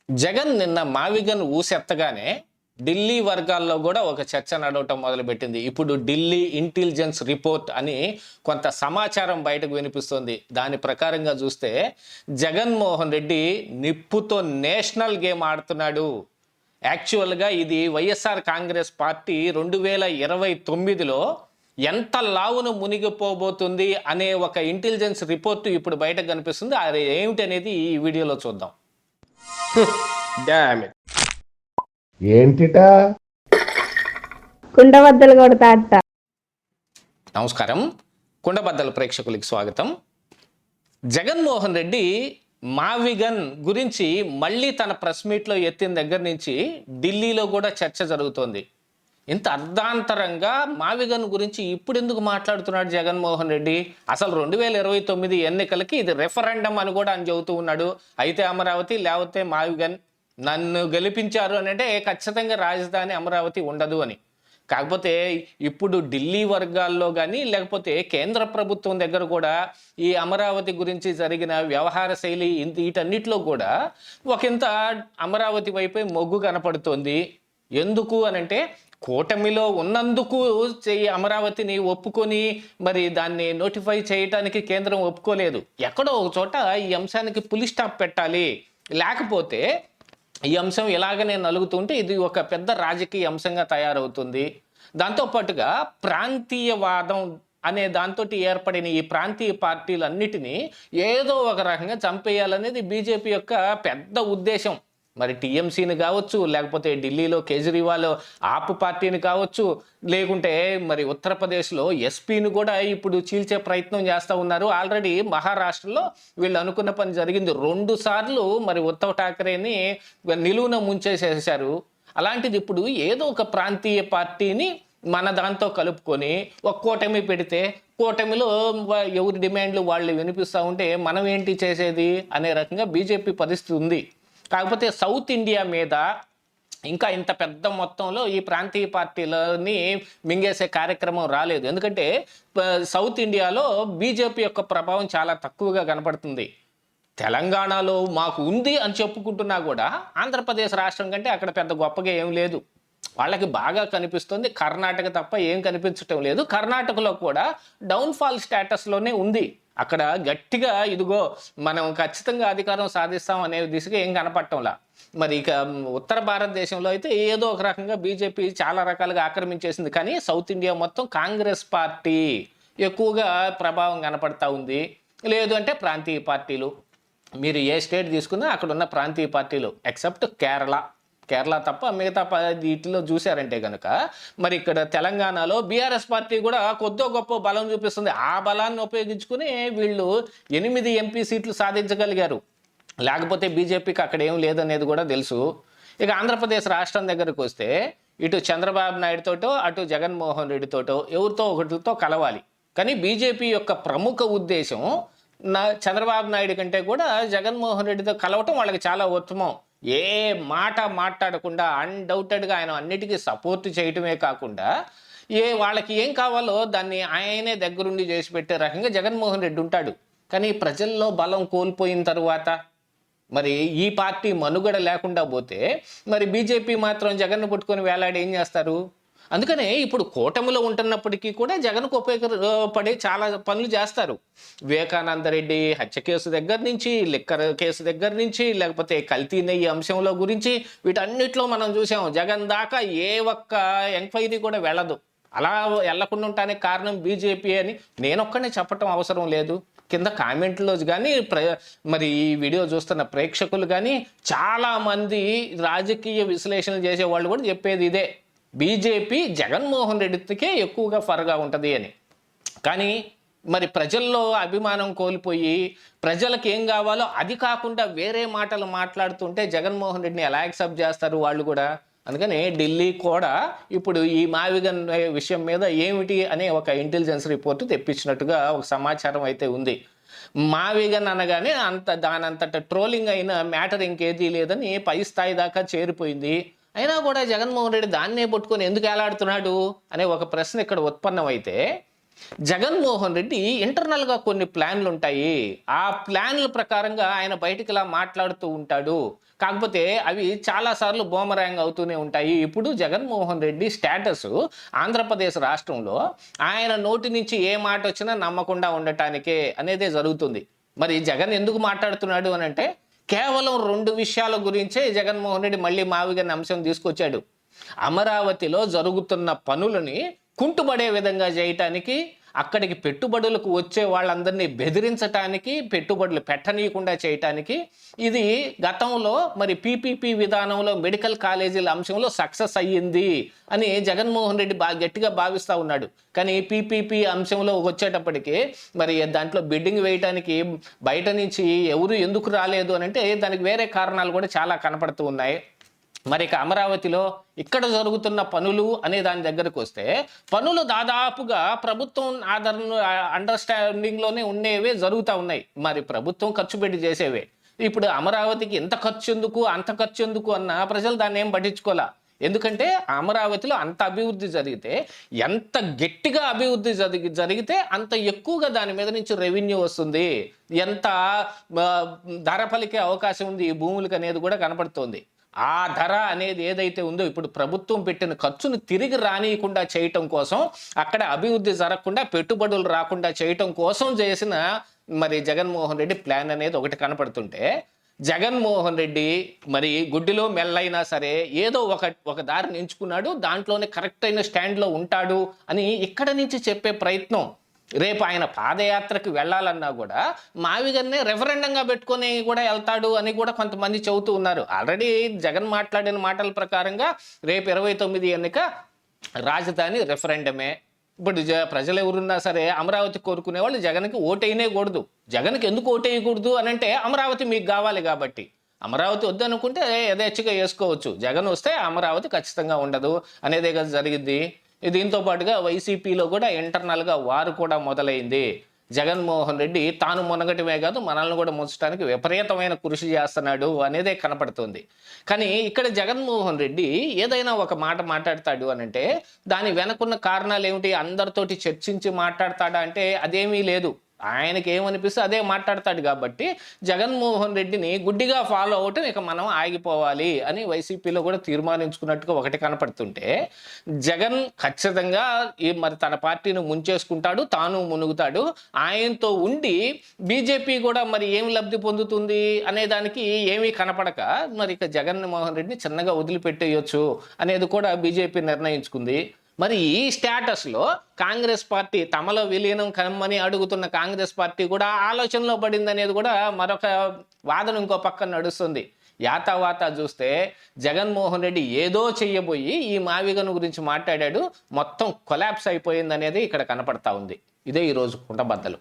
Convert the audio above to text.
జగన్ నిన్న మావిగన్ ఊసెత్తగానే ఢిల్లీ వర్గాల్లో కూడా ఒక చర్చ నడవటం మొదలుపెట్టింది. ఇప్పుడు ఢిల్లీ ఇంటెలిజెన్స్ రిపోర్ట్ అని కొంత సమాచారం బయటకు వినిపిస్తుంది. దాని ప్రకారంగా చూస్తే జగన్మోహన్ రెడ్డి నిప్పుతో నేషనల్ గేమ్ ఆడుతున్నాడు. యాక్చువల్గా ఇది వైఎస్ఆర్ కాంగ్రెస్ పార్టీ 2029లో ఎంత లావును మునిగిపోబోతుంది అనే ఒక ఇంటెలిజెన్స్ రిపోర్టు ఇప్పుడు బయటకు కనిపిస్తుంది. అది ఏమిటి అనేది ఈ వీడియోలో చూద్దాం. Damn it. ఏంటిటా కుండబద్దలు కొడతా అట్ట. నమస్కారం, కుండబద్దల ప్రేక్షకులకి స్వాగతం. జగన్మోహన్ రెడ్డి మావిగన్ గురించి మళ్ళీ తన ప్రెస్ మీట్లో ఎత్తిన దగ్గర నుంచి ఢిల్లీలో కూడా చర్చ జరుగుతోంది. ఇంత అర్ధాంతరంగా మావిగన్ గురించి ఇప్పుడు ఎందుకు మాట్లాడుతున్నాడు జగన్మోహన్ రెడ్డి? అసలు 2029 ఎన్నికలకి ఇది రెఫరెండం అని కూడా అని చెబుతూ ఉన్నాడు. అయితే అమరావతి లేకపోతే మావిగన్, నన్ను గెలిపించారు అని అంటే ఖచ్చితంగా రాజధాని అమరావతి ఉండదు అని. కాకపోతే ఇప్పుడు ఢిల్లీ వర్గాల్లో కానీ లేకపోతే కేంద్ర ప్రభుత్వం దగ్గర కూడా ఈ అమరావతి గురించి జరిగిన వ్యవహార శైలి వీటన్నిటిలో కూడా ఒకంత అమరావతి వైపే మొగ్గు కనపడుతోంది. ఎందుకు అనంటే కూటమిలో ఉన్నందుకు అమరావతిని ఒప్పుకొని మరి దాన్ని నోటిఫై చేయడానికి కేంద్రం ఒప్పుకోలేదు. ఎక్కడో ఒక చోట ఈ అంశానికి పులి స్టాప్ పెట్టాలి, లేకపోతే ఈ అంశం ఇలాగనే నలుగుతుంటే ఇది ఒక పెద్ద రాజకీయ అంశంగా తయారవుతుంది. దాంతోపాటుగా ప్రాంతీయవాదం అనే దాంతో ఏర్పడిన ఈ ప్రాంతీయ పార్టీలన్నిటినీ ఏదో ఒక రకంగా చంపేయాలనేది బీజేపీ యొక్క పెద్ద ఉద్దేశం. మరి టీఎంసీని కావచ్చు, లేకపోతే ఢిల్లీలో కేజ్రీవాల్ ఆప్ పార్టీని కావచ్చు, లేకుంటే మరి ఉత్తరప్రదేశ్లో ఎస్పీని కూడా ఇప్పుడు చీల్చే ప్రయత్నం చేస్తూ ఉన్నారు. ఆల్రెడీ మహారాష్ట్రలో వీళ్ళు అనుకున్న పని జరిగింది. 2 సార్లు మరి ఉద్ధవ్ ఠాకరేని నిలువున ముంచేసేసారు. అలాంటిది ఇప్పుడు ఏదో ఒక ప్రాంతీయ పార్టీని మన దాంతో కలుపుకొని ఒక కూటమి పెడితే కూటమిలో ఎవరి డిమాండ్లు వాళ్ళు వినిపిస్తూ ఉంటే మనం ఏంటి చేసేది అనే రకంగా బీజేపీ పరిస్థితి ఉంది. కాకపోతే సౌత్ ఇండియా మీద ఇంకా ఇంత పెద్ద మొత్తంలో ఈ ప్రాంతీయ పార్టీలని మింగేసే కార్యక్రమం రాలేదు. ఎందుకంటే సౌత్ ఇండియాలో బీజేపీ యొక్క ప్రభావం చాలా తక్కువగా కనపడుతుంది. తెలంగాణలో మాకు ఉంది అని చెప్పుకుంటున్నా కూడా ఆంధ్రప్రదేశ్ రాష్ట్రం కంటే అక్కడ పెద్ద గొప్పగా ఏం లేదు. వాళ్ళకి బాగా కనిపిస్తుంది కర్ణాటక తప్ప ఏం కనిపించటం లేదు. కర్ణాటకలో కూడా డౌన్ఫాల్ స్టేటస్లోనే ఉంది. అక్కడ గట్టిగా ఇదిగో మనం ఖచ్చితంగా అధికారం సాధిస్తాం అనే దిశగా ఏం కనపడటంలా. మరి ఇక ఉత్తర భారతదేశంలో అయితే ఏదో ఒక రకంగా బీజేపీ చాలా రకాలుగా ఆక్రమించేసింది. కానీ సౌత్ ఇండియా మొత్తం కాంగ్రెస్ పార్టీ ఎక్కువగా ప్రభావం కనపడతా ఉంది. లేదు అంటే ప్రాంతీయ పార్టీలు, మీరు ఏ స్టేట్ తీసుకున్నా అక్కడ ఉన్న ప్రాంతీయ పార్టీలు ఎక్సెప్ట్ కేరళ తప్ప మిగతా వీటిలో చూశారంటే కనుక మరి ఇక్కడ తెలంగాణలో బీఆర్ఎస్ పార్టీ కూడా కొద్దో గొప్ప బలం చూపిస్తుంది. ఆ బలాన్ని ఉపయోగించుకుని వీళ్ళు 8 ఎంపీ సీట్లు సాధించగలిగారు. లేకపోతే బీజేపీకి అక్కడ ఏం లేదనేది కూడా తెలుసు. ఇక ఆంధ్రప్రదేశ్ రాష్ట్రం దగ్గరకు వస్తే ఇటు చంద్రబాబు నాయుడుతోటో అటు జగన్మోహన్ రెడ్డితోటో ఎవరితో ఒకటితో కలవాలి. కానీ బీజేపీ యొక్క ప్రముఖ ఉద్దేశం చంద్రబాబు నాయుడు కంటే కూడా జగన్మోహన్ రెడ్డితో కలవటం వాళ్ళకి చాలా ఉత్తమం. ఏ మాట మాట్లాడకుండా అన్డౌటెడ్గా ఆయన అన్నిటికీ సపోర్ట్ చేయటమే కాకుండా వాళ్ళకి ఏం కావాలో దాన్ని ఆయనే దగ్గరుండి చేసి పెట్టే రకంగా జగన్మోహన్ రెడ్డి ఉంటాడు. కానీ ప్రజల్లో బలం కోల్పోయిన తర్వాత మరి ఈ పార్టీ మనుగడ లేకుండా పోతే మరి బీజేపీ మాత్రం జగన్ను పట్టుకొని వేలాడి ఏం చేస్తారు? అందుకనే ఇప్పుడు కూటమిలో ఉంటున్నప్పటికీ కూడా జగన్కు ఉపయోగపడే చాలా పనులు చేస్తారు. వివేకానంద రెడ్డి హత్య కేసు దగ్గర నుంచి, లిక్కర్ కేసు దగ్గర నుంచి, లేకపోతే కల్తీ నెయ్యి అంశంలో గురించి వీటన్నిటిలో మనం చూసాం. జగన్ దాకా ఏ ఒక్క ఎంక్వైరీ కూడా వెళ్ళదు. అలా వెళ్లకుండా ఉండటానికి కారణం బీజేపీ అని నేనొక్కనే చెప్పటం అవసరం లేదు. కింద కామెంట్లో కానీ మరి ఈ వీడియో చూస్తున్న ప్రేక్షకులు కానీ చాలామంది రాజకీయ విశ్లేషణలు చేసేవాళ్ళు కూడా చెప్పేది ఇదే, బీజేపీ జగన్మోహన్ రెడ్డికే ఎక్కువగా ఫరగా ఉంటుంది అని. కానీ మరి ప్రజల్లో అభిమానం కోల్పోయి ప్రజలకు ఏం కావాలో అది కాకుండా వేరే మాటలు మాట్లాడుతుంటే జగన్మోహన్ రెడ్డిని ఎలా యాక్సెప్ట్ చేస్తారు వాళ్ళు కూడా? అందుకని ఢిల్లీ కూడా ఇప్పుడు ఈ మావిగన్ విషయం మీద ఏమిటి అనే ఒక ఇంటెలిజెన్స్ రిపోర్టు తెప్పించినట్టుగా ఒక సమాచారం అయితే ఉంది. మావిగన్ అనగానే దానంతట ట్రోలింగ్ అయిన మ్యాటర్ ఇంకేదీ లేదని పై స్థాయి దాకా చేరిపోయింది. అయినా కూడా జగన్మోహన్ రెడ్డి దాన్నే పట్టుకొని ఎందుకు ఏలాడుతున్నాడు అనే ఒక ప్రశ్న ఇక్కడ ఉత్పన్నమైతే జగన్మోహన్ రెడ్డి ఇంటర్నల్గా కొన్ని ప్లాన్లు ఉంటాయి. ఆ ప్లాన్ల ప్రకారంగా ఆయన బయటికి ఇలా మాట్లాడుతూ ఉంటాడు. కాకపోతే అవి చాలాసార్లు బూమరాంగ్ అవుతూనే ఉంటాయి. ఇప్పుడు జగన్మోహన్ రెడ్డి స్టేటస్ ఆంధ్రప్రదేశ్ రాష్ట్రంలో ఆయన నోటి నుంచి ఏ మాట వచ్చినా నమ్మకుండా ఉండటానికే అనేదే జరుగుతుంది. మరి జగన్ ఎందుకు మాట్లాడుతున్నాడు అని అంటే కేవలం 2 విషయాల గురించే జగన్మోహన్ రెడ్డి మళ్ళీ మావిగన్ అంశం తీసుకొచ్చాడు. అమరావతిలో జరుగుతున్న పనులని కుంటుపడే విధంగా చేయటానికి, అక్కడికి పెట్టుబడులకు వచ్చే వాళ్ళందరినీ బెదిరించటానికి, పెట్టుబడులు పెట్టనీయకుండా చేయటానికి, ఇది గతంలో మరి పీపీపీ విధానంలో మెడికల్ కాలేజీల అంశంలో సక్సెస్ అయ్యింది అని జగన్మోహన్ రెడ్డి గట్టిగా భావిస్తూ ఉన్నాడు. కానీ పీపీపీ అంశంలో వచ్చేటప్పటికి మరి దాంట్లో బిడ్డింగ్ వేయటానికి బయట నుంచి ఎవరు ఎందుకు రాలేదు అని అంటే దానికి వేరే కారణాలు కూడా చాలా కనపడుతూ ఉన్నాయి. మరి ఇక అమరావతిలో ఇక్కడ జరుగుతున్న పనులు అనే దాని దగ్గరకు వస్తే పనులు దాదాపుగా ప్రభుత్వం అండర్స్టాండింగ్లోనే ఉండేవే జరుగుతూ ఉన్నాయి. మరి ప్రభుత్వం ఖర్చు పెట్టి చేసేవే. ఇప్పుడు అమరావతికి ఎంత ఖర్చు ఎందుకు అంత ఖర్చు ఎందుకు అన్న ప్రజలు దాన్ని ఏం పట్టించుకోలే. ఎందుకంటే అమరావతిలో అంత అభివృద్ధి జరిగితే, ఎంత గట్టిగా అభివృద్ధి జరిగితే అంత ఎక్కువగా దాని మీద నుంచి రెవెన్యూ వస్తుంది, ఎంత ధర పలికే అవకాశం ఉంది ఈ భూములకు అనేది కూడా కనపడుతోంది. ఆ ధర అనేది ఏదైతే ఉందో ఇప్పుడు ప్రభుత్వం పెట్టిన ఖర్చును తిరిగి రానియకుండా చేయటం కోసం, అక్కడ అభివృద్ధి జరగకుండా పెట్టుబడులు రాకుండా చేయటం కోసం చేసిన మరి జగన్మోహన్ రెడ్డి ప్లాన్ అనేది ఒకటి కనపడుతుంటే, జగన్మోహన్ రెడ్డి మరి గుడ్డిలో మెల్లైనా సరే ఏదో ఒక దారిని ఎంచుకున్నాడు, దాంట్లోనే కరెక్ట్ అయిన స్టాండ్లో ఉంటాడు అని ఇక్కడ నుంచి చెప్పే ప్రయత్నం. రేపు ఆయన పాదయాత్రకు వెళ్ళాలన్నా కూడా మావిగన్నే రెఫరెండంగా పెట్టుకొని కూడా వెళ్తాడు అని కూడా కొంతమంది చెబుతూ ఉన్నారు. ఆల్రెడీ జగన్ మాట్లాడిన మాటల ప్రకారంగా రేపు 29 ఎన్నిక రాజధాని రెఫరెండమే. ఇప్పుడు ప్రజలు ఎవరున్నా సరే అమరావతి కోరుకునే వాళ్ళు జగన్కి ఓటేయనేకూడదు. జగన్కి ఎందుకు ఓటేయకూడదు అని అంటే అమరావతి మీకు కావాలి కాబట్టి. అమరావతి వద్దనుకుంటే యథేచ్ఛగా వేసుకోవచ్చు, జగన్ వస్తే అమరావతి ఖచ్చితంగా ఉండదు అనేదే కదా జరిగింది. దీంతో పాటుగా వైసీపీలో కూడా ఇంటర్నల్గా వారు కూడా మొదలైంది. జగన్మోహన్ రెడ్డి తాను మునగటమే కాదు మనల్ని కూడా ముంచడానికి విపరీతమైన కృషి చేస్తున్నాడు అనేదే కనపడుతుంది. కానీ ఇక్కడ జగన్మోహన్ రెడ్డి ఏదైనా ఒక మాట మాట్లాడతాడు అని అంటే దాని వెనకున్న కారణాలు ఏమిటి, అందరితోటి చర్చించి మాట్లాడతాడా అంటే అదేమీ లేదు. ఆయనకి ఏమనిపిస్తే అదే మాట్లాడతాడు. కాబట్టి జగన్మోహన్ రెడ్డిని గుడ్డిగా ఫాలో అవటం ఇక మనం ఆగిపోవాలి అని వైసీపీలో కూడా తీర్మానించుకున్నట్టుగా ఒకటి కనపడుతుంటే, జగన్ ఖచ్చితంగా మరి తన పార్టీని ముంచేసుకుంటాడు, తాను మునుగుతాడు. ఆయనతో ఉండి బీజేపీ కూడా మరి ఏం లబ్ధి పొందుతుంది అనే దానికి ఏమీ కనపడక మరి ఇక జగన్మోహన్ రెడ్డిని చిన్నగా వదిలిపెట్టేయచ్చు అనేది కూడా బీజేపీ నిర్ణయించుకుంది. మరి ఈ స్టేటస్లో కాంగ్రెస్ పార్టీ తమలో విలీనం కమ్మని అడుగుతున్న కాంగ్రెస్ పార్టీ కూడా ఆలోచనలో పడింది అనేది కూడా మరొక వాదన ఇంకో పక్కన నడుస్తుంది. యాతావాత చూస్తే జగన్మోహన్ రెడ్డి ఏదో చెయ్యబోయి ఈ మావిగన్ గురించి మాట్లాడాడు, మొత్తం కొలాప్స్ అయిపోయింది అనేది ఇక్కడ కనపడతా ఉంది. ఇదే ఈరోజు కుండబద్దలు.